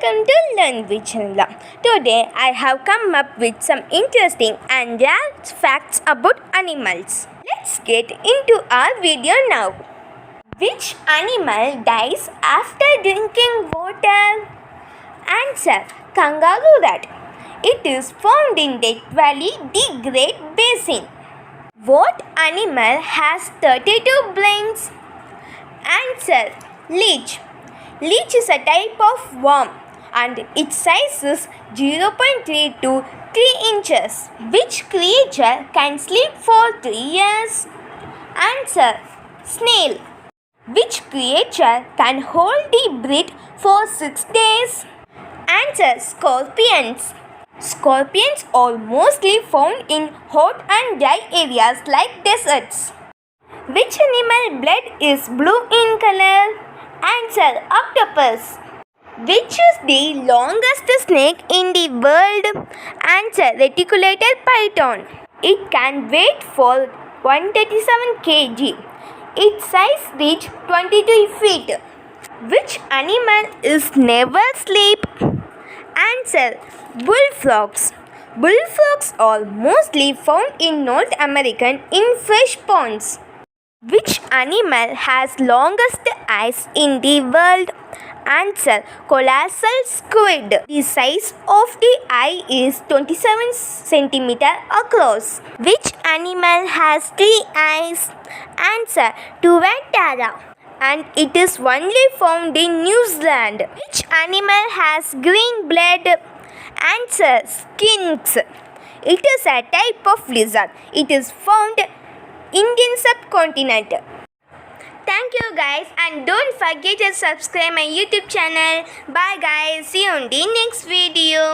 welcome to Learn with Chandla. Today I have come up with some interesting and rare facts about animals. Let's get into our video now. Which animal dies after drinking water? Answer: kangaroo rat. It is found in Death Valley, the Great Basin. What animal has 32 brains? Answer: leech. Leech is a type of worm and its size is 0.3 to 3 inches. Which creature can sleep for 3 years? Answer: snail. Which creature can hold the breath for 6 days? Answer: scorpions. Scorpions are mostly found in hot and dry areas like deserts. Which animal blood is blue in color? Answer: octopus. Which is the longest snake in the world? Answer: reticulated python. It can weigh for 137 kg. Its size reaches 23 feet. Which animal is never sleep? Answer: bullfrogs. Bullfrogs are mostly found in North America in fish ponds. Which animal has longest eyes in the world? Answer: colossal squid. The size of the eye is 27 cm across. Which animal has 3 eyes? Answer: tuatara. And it is only found in New Zealand. Which animal has green blood? Answer: skinks. It is a type of lizard. It is found Indian subcontinent. Thank you guys, and don't forget to subscribe my YouTube channel. Bye guys, see you on the next video.